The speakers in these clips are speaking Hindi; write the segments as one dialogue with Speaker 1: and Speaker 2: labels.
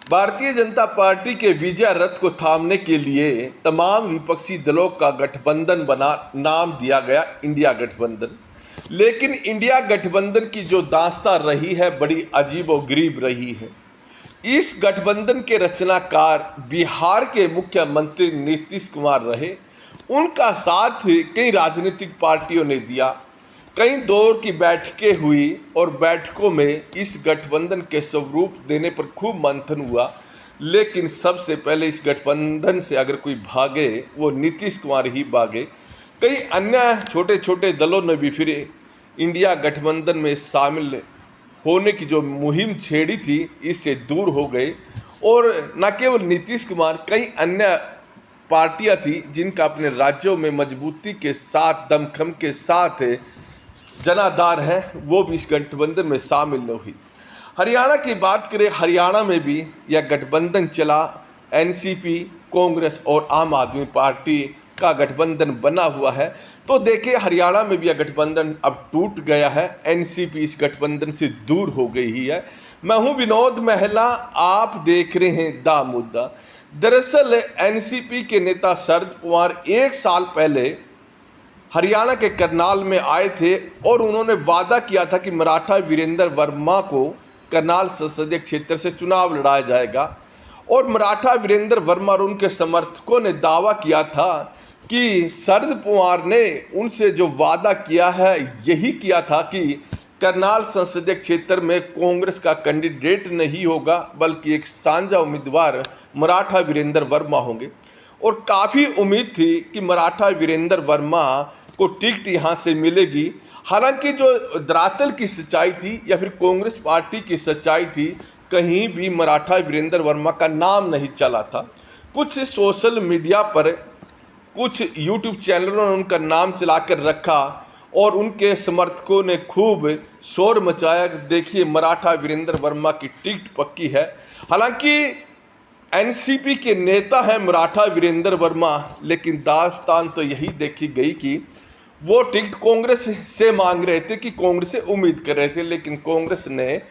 Speaker 1: भारतीय जनता पार्टी के विजय रथ को थामने के लिए तमाम विपक्षी दलों का गठबंधन बना, नाम दिया गया इंडिया गठबंधन। लेकिन इंडिया गठबंधन की जो दास्तां रही है बड़ी अजीबोगरीब रही है। इस गठबंधन के रचनाकार बिहार के मुख्यमंत्री नीतीश कुमार रहे। उनका साथ कई राजनीतिक पार्टियों ने दिया। कई दौर की बैठकें हुई और बैठकों में इस गठबंधन के स्वरूप देने पर खूब मंथन हुआ। लेकिन सबसे पहले इस गठबंधन से अगर कोई भागे वो नीतीश कुमार ही भागे। कई अन्य छोटे छोटे दलों ने भी फिर इंडिया गठबंधन में शामिल होने की जो मुहिम छेड़ी थी इससे दूर हो गए। और न केवल नीतीश कुमार, कई अन्य पार्टियां थी जिनका अपने राज्यों में मजबूती के साथ, दमखम के साथ जनाधार है, वो भी इस गठबंधन में शामिल न हुई। हरियाणा की बात करें, हरियाणा में भी यह गठबंधन चला। एनसीपी, कांग्रेस और आम आदमी पार्टी का गठबंधन बना हुआ है। तो देखिए हरियाणा में भी यह गठबंधन अब टूट गया है। एनसीपी इस गठबंधन से दूर हो गई है। मैं हूं विनोद महला, आप देख रहे हैं दा मुद्दा। दरअसल एनसीपी के नेता शरद पवार 1 साल पहले हरियाणा के करनाल में आए थे और उन्होंने वादा किया था कि मराठा वीरेंद्र वर्मा को करनाल संसदीय क्षेत्र से चुनाव लड़ाया जाएगा। और मराठा वीरेंद्र वर्मा और उनके समर्थकों ने दावा किया था कि शरद पवार ने उनसे जो वादा किया है यही किया था कि करनाल संसदीय क्षेत्र में कांग्रेस का कैंडिडेट नहीं होगा बल्कि एक साझा उम्मीदवार मराठा वीरेंद्र वर्मा होंगे। और काफ़ी उम्मीद थी कि मराठा वीरेंद्र वर्मा को टिकट यहाँ से मिलेगी। हालांकि जो धरातल की सच्चाई थी या फिर कांग्रेस पार्टी की सच्चाई थी, कहीं भी मराठा वीरेंद्र वर्मा का नाम नहीं चला था। कुछ सोशल मीडिया पर कुछ यूट्यूब चैनलों ने उनका नाम चला कर रखा और उनके समर्थकों ने खूब शोर मचाया कि देखिए मराठा वीरेंद्र वर्मा की टिकट पक्की है। हालांकि एनसीपी के नेता हैं मराठा वीरेंद्र वर्मा, लेकिन दास्तान तो यही देखी गई कि वो टिकट कांग्रेस से मांग रहे थे, कि कांग्रेस से उम्मीद कर रहे थे, लेकिन कांग्रेस ने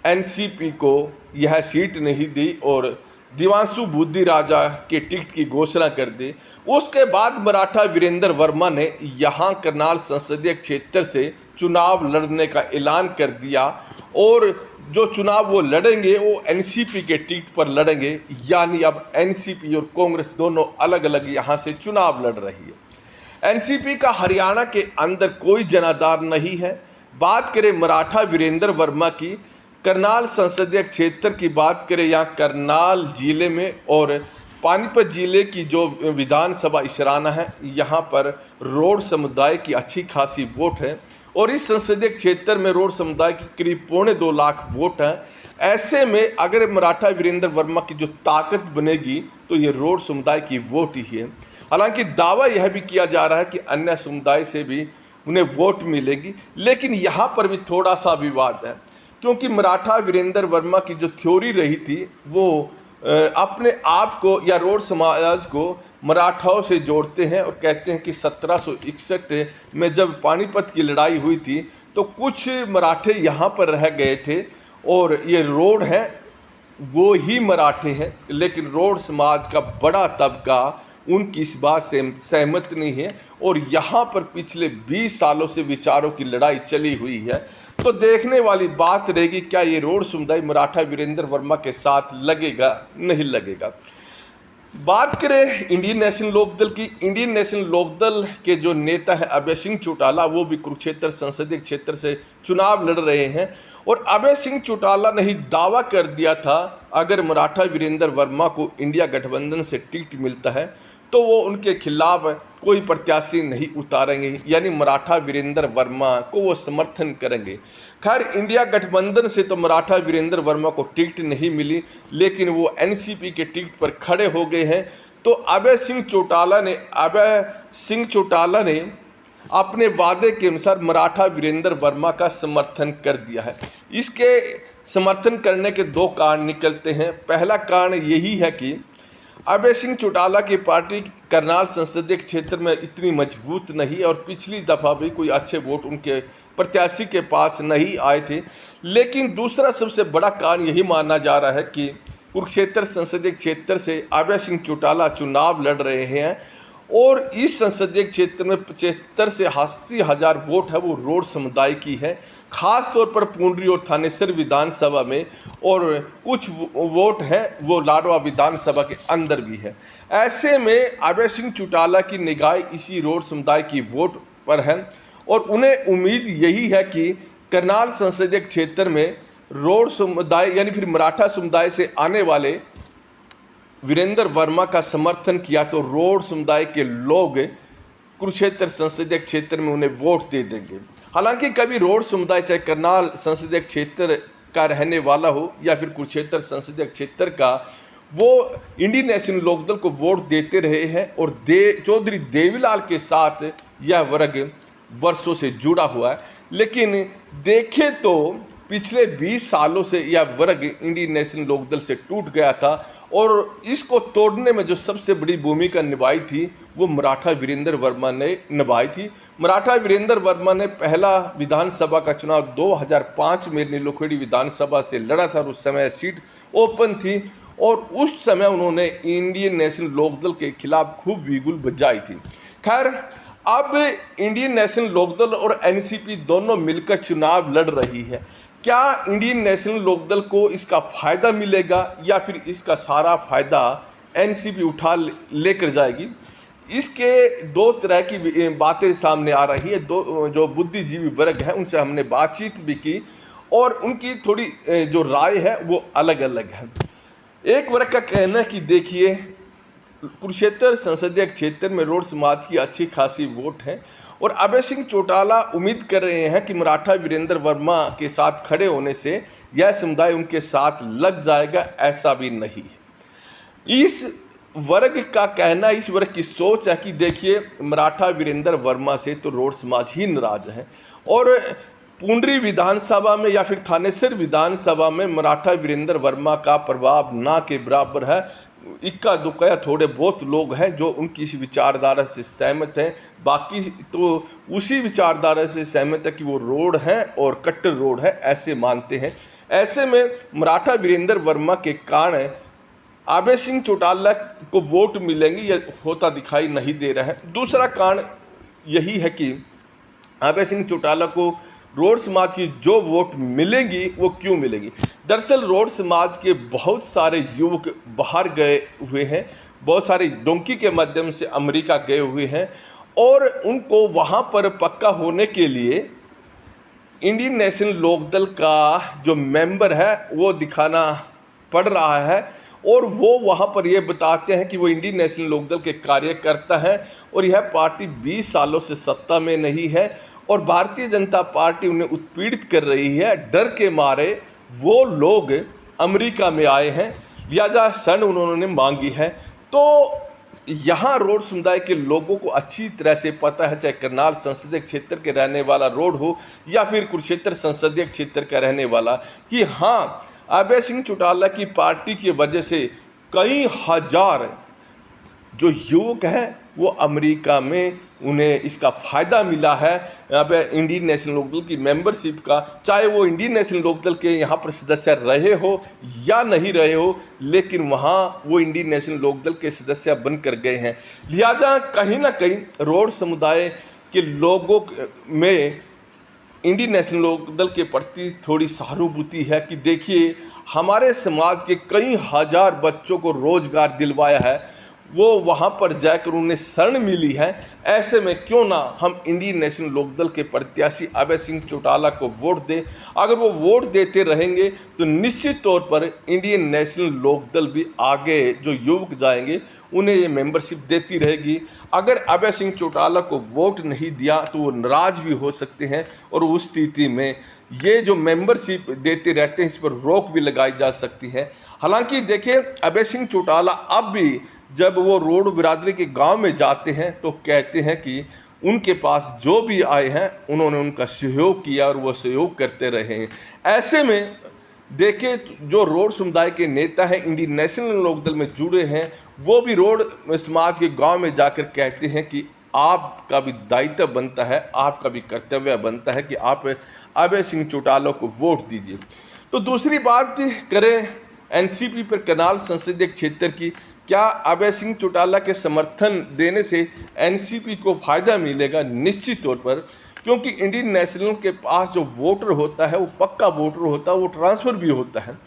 Speaker 1: एनसीपी को यह सीट नहीं दी और दिवांशु बुद्धि राजा के टिकट की घोषणा कर दी। उसके बाद मराठा वीरेंद्र वर्मा ने यहाँ करनाल संसदीय क्षेत्र से चुनाव लड़ने का ऐलान कर दिया और जो चुनाव वो लड़ेंगे वो एनसीपी के टिकट पर लड़ेंगे। यानी अब एनसीपी और कांग्रेस दोनों अलग अलग यहाँ से चुनाव लड़ रही है। एनसीपी का हरियाणा के अंदर कोई जनाधार नहीं है। बात करें मराठा वीरेंद्र वर्मा की, करनाल संसदीय क्षेत्र की बात करें, यहाँ करनाल जिले में और पानीपत जिले की जो विधानसभा इसराना है, यहाँ पर रोड समुदाय की अच्छी खासी वोट है और इस संसदीय क्षेत्र में रोड समुदाय की करीब 2.25 लाख वोट हैं। ऐसे में अगर मराठा वीरेंद्र वर्मा की जो ताकत बनेगी तो ये रोड समुदाय की वोट ही है। हालांकि दावा यह भी किया जा रहा है कि अन्य समुदाय से भी उन्हें वोट मिलेगी, लेकिन यहाँ पर भी थोड़ा सा विवाद है क्योंकि मराठा वीरेंद्र वर्मा की जो थ्योरी रही थी वो अपने आप को या रोड समाज को मराठाओं से जोड़ते हैं और कहते हैं कि 1761 में जब पानीपत की लड़ाई हुई थी तो कुछ मराठे यहाँ पर रह गए थे और ये रोड है वो ही मराठे हैं। लेकिन रोड समाज का बड़ा तबका उनकी इस बात से सहमत नहीं है और यहाँ पर पिछले 20 सालों से विचारों की लड़ाई चली हुई है। तो देखने वाली बात रहेगी क्या ये रोड समुदाय मराठा वीरेंद्र वर्मा के साथ लगेगा, नहीं लगेगा। बात करें इंडियन नेशनल लोकदल की, इंडियन नेशनल लोकदल के जो नेता है अभय सिंह चौटाला, वो भी कुरुक्षेत्र संसदीय क्षेत्र से चुनाव लड़ रहे हैं और अभय सिंह चौटाला ने ही दावा कर दिया था अगर मराठा वीरेंद्र वर्मा को इंडिया गठबंधन से टिकट मिलता है तो वो उनके खिलाफ कोई प्रत्याशी नहीं उतारेंगे, यानी मराठा वीरेंद्र वर्मा को वो समर्थन करेंगे। खैर इंडिया गठबंधन से तो मराठा वीरेंद्र वर्मा को टिकट नहीं मिली, लेकिन वो एनसीपी के टिकट पर खड़े हो गए हैं। तो अभय सिंह चौटाला ने अपने वादे के अनुसार मराठा वीरेंद्र वर्मा का समर्थन कर दिया है। इसके समर्थन करने के 2 कारण निकलते हैं। पहला कारण यही है कि अभय सिंह चौटाला की पार्टी करनाल संसदीय क्षेत्र में इतनी मजबूत नहीं और पिछली दफ़ा भी कोई अच्छे वोट उनके प्रत्याशी के पास नहीं आए थे। लेकिन दूसरा सबसे बड़ा कारण यही माना जा रहा है कि कुरुक्षेत्र संसदीय क्षेत्र से अभय सिंह चौटाला चुनाव लड़ रहे हैं और इस संसदीय क्षेत्र में 75 से 80 हज़ार वोट है वो रोड समुदाय की है, खास तौर पर पुंडरी और थानेसर विधानसभा में, और कुछ वोट है वो लाडवा विधानसभा के अंदर भी है। ऐसे में अभय सिंह चौटाला की निगाह इसी रोड समुदाय की वोट पर है और उन्हें उम्मीद यही है कि करनाल संसदीय क्षेत्र में रोड समुदाय यानी फिर मराठा समुदाय से आने वाले वीरेंद्र वर्मा का समर्थन किया तो रोड समुदाय के लोग कुरुक्षेत्र संसदीय क्षेत्र में उन्हें वोट दे देंगे। हालांकि कभी रोड समुदाय चाहे करनाल संसदीय क्षेत्र का रहने वाला हो या फिर कुरुक्षेत्र संसदीय क्षेत्र का, वो इंडियन नेशनल लोकदल को वोट देते रहे हैं और चौधरी देवीलाल के साथ यह वर्ग वर्षों से जुड़ा हुआ है। लेकिन देखें तो पिछले 20 सालों से यह वर्ग इंडियन नेशनल लोकदल से टूट गया था और इसको तोड़ने में जो सबसे बड़ी भूमिका निभाई थी वो मराठा वीरेंद्र वर्मा ने निभाई थी। मराठा वीरेंद्र वर्मा ने पहला विधानसभा का चुनाव 2005 में नीलोखेड़ी विधानसभा से लड़ा था और उस समय सीट ओपन थी और उस समय उन्होंने इंडियन नेशनल लोकदल के खिलाफ खूब बिगुल बजाई थी। खैर, अब इंडियन नेशनल लोकदल और एनसीपी दोनों मिलकर चुनाव लड़ रही है। क्या इंडियन नेशनल लोकदल को इसका फ़ायदा मिलेगा या फिर इसका सारा फ़ायदा एनसीपी उठा लेकर जाएगी? इसके दो तरह की बातें सामने आ रही है। दो जो बुद्धिजीवी वर्ग है उनसे हमने बातचीत भी की और उनकी थोड़ी जो राय है वो अलग अलग है। एक वर्ग का कहना है कि देखिए, कुरुक्षेत्र संसदीय क्षेत्र में रोड समाज की अच्छी खासी वोट है और अभय सिंह चौटाला उम्मीद कर रहे हैं कि मराठा वीरेंद्र वर्मा के साथ खड़े होने से यह समुदाय उनके साथ लग जाएगा। ऐसा भी नहीं है। इस वर्ग का कहना, इस वर्ग की सोच है कि देखिए, मराठा वीरेंद्र वर्मा से तो रोड समाज ही नाराज है और पुंडरी विधानसभा में या फिर थानेसर विधानसभा में मराठा वीरेंद्र वर्मा का प्रभाव ना के बराबर है। इक्का दुक्का थोड़े बहुत लोग हैं जो उनकी इस विचारधारा से सहमत हैं, बाकी तो उसी विचारधारा से सहमत है कि वो रोड है और कट्टर रोड है, ऐसे मानते हैं। ऐसे में मराठा वीरेंद्र वर्मा के कारण अभय सिंह चौटाला को वोट मिलेंगे यह होता दिखाई नहीं दे रहा है। दूसरा कारण यही है कि अभय सिंह चौटाला को रोड समाज की जो वोट मिलेंगी वो क्यों मिलेगी? दरअसल रोड समाज के बहुत सारे युवक बाहर गए हुए हैं, बहुत सारे डोंकी के माध्यम से अमेरिका गए हुए हैं और उनको वहाँ पर पक्का होने के लिए इंडियन नेशनल लोकदल का जो मेंबर है वो दिखाना पड़ रहा है और वो वहाँ पर ये बताते हैं कि वो इंडियन नेशनल लोकदल के कार्यकर्ता हैं और यह पार्टी 20 सालों से सत्ता में नहीं है और भारतीय जनता पार्टी उन्हें उत्पीड़ित कर रही है। डर के मारे वो लोग अमेरिका में आए हैं, लिहाजा शरण उन्होंने मांगी है। तो यहाँ रोड समुदाय के लोगों को अच्छी तरह से पता है, चाहे करनाल संसदीय क्षेत्र के रहने वाला रोड हो या फिर कुरुक्षेत्र संसदीय क्षेत्र का रहने वाला, कि हाँ, अभय सिंह चौटाला की पार्टी की वजह से कई हजार जो युवक हैं वो अमेरिका में उन्हें इसका फ़ायदा मिला है। अब इंडियन नेशनल लोकदल की मेंबरशिप का, चाहे वो इंडियन नेशनल लोकदल के यहाँ पर सदस्य रहे हो या नहीं रहे हो, लेकिन वहाँ वो इंडियन नेशनल लोकदल के सदस्य बनकर गए हैं। लिहाजा कहीं ना कहीं रोड समुदाय के लोगों में इंडियन नेशनल लोकदल के प्रति थोड़ी सहानुभूति है कि देखिए, हमारे समाज के कई हजार बच्चों को रोजगार दिलवाया है, वो वहाँ पर जाकर उन्हें शरण मिली है। ऐसे में क्यों ना हम इंडियन नेशनल लोकदल के प्रत्याशी अभय सिंह चौटाला को वोट दें। अगर वो वोट देते रहेंगे तो निश्चित तौर पर इंडियन नेशनल लोकदल भी आगे जो युवक जाएंगे उन्हें ये मेंबरशिप देती रहेगी। अगर अभय सिंह चौटाला को वोट नहीं दिया तो वो नाराज भी हो सकते हैं और उस स्थिति में ये जो मेंबरशिप देते रहते हैं इस पर रोक भी लगाई जा सकती है। हालांकि देखिए, अभय सिंह चौटाला अब भी जब वो रोड बिरादरी के गांव में जाते हैं तो कहते हैं कि उनके पास जो भी आए हैं उन्होंने उनका सहयोग किया और वो सहयोग करते रहे हैं। ऐसे में देखें, जो रोड समुदाय के नेता हैं इंडियन नेशनल लोकदल में जुड़े हैं, वो भी रोड समाज के गांव में जाकर कहते हैं कि आपका भी दायित्व बनता है, आपका भी कर्तव्य बनता है कि आप अभय सिंह चौटाला को वोट दीजिए। तो दूसरी बात करें एनसीपी पर करनाल संसदीय क्षेत्र की, क्या अभय सिंह चौटाला के समर्थन देने से एनसीपी को फायदा मिलेगा? निश्चित तौर पर, क्योंकि इंडियन नेशनल के पास जो वोटर होता है वो पक्का वोटर होता है, वो ट्रांसफ़र भी होता है।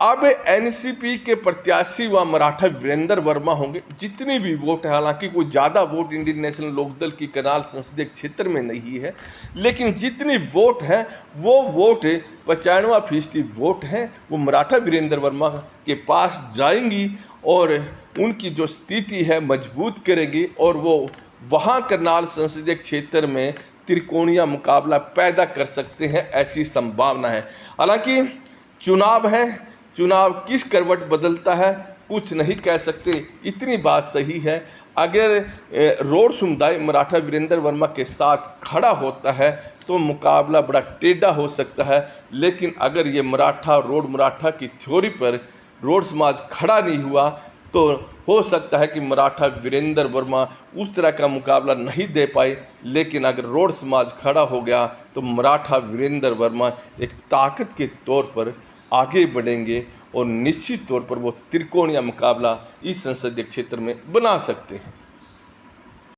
Speaker 1: अब एनसीपी के प्रत्याशी व मराठा वीरेंद्र वर्मा होंगे। जितनी भी वोट है, हालांकि कोई ज़्यादा वोट इंडियन नेशनल लोकदल की करनाल संसदीय क्षेत्र में नहीं है, लेकिन जितनी वोट है वो वोट 95% वोट हैं वो मराठा वीरेंद्र वर्मा के पास जाएंगी और उनकी जो स्थिति है मजबूत करेगी और वो वहाँ करनाल संसदीय क्षेत्र में त्रिकोणीय मुकाबला पैदा कर सकते हैं, ऐसी संभावना है। हालांकि चुनाव है, चुनाव किस करवट बदलता है कुछ नहीं कह सकते। इतनी बात सही है, अगर रोड समुदाय मराठा वीरेंद्र वर्मा के साथ खड़ा होता है तो मुकाबला बड़ा टेढ़ा हो सकता है, लेकिन अगर ये मराठा की थ्योरी पर रोड समाज खड़ा नहीं हुआ तो हो सकता है कि मराठा वीरेंद्र वर्मा उस तरह का मुकाबला नहीं दे पाए। लेकिन अगर रोड समाज खड़ा हो गया तो मराठा वीरेंद्र वर्मा एक ताकत के तौर पर आगे बढ़ेंगे और निश्चित तौर पर वो त्रिकोणीय मुकाबला इस संसदीय क्षेत्र में बना सकते हैं।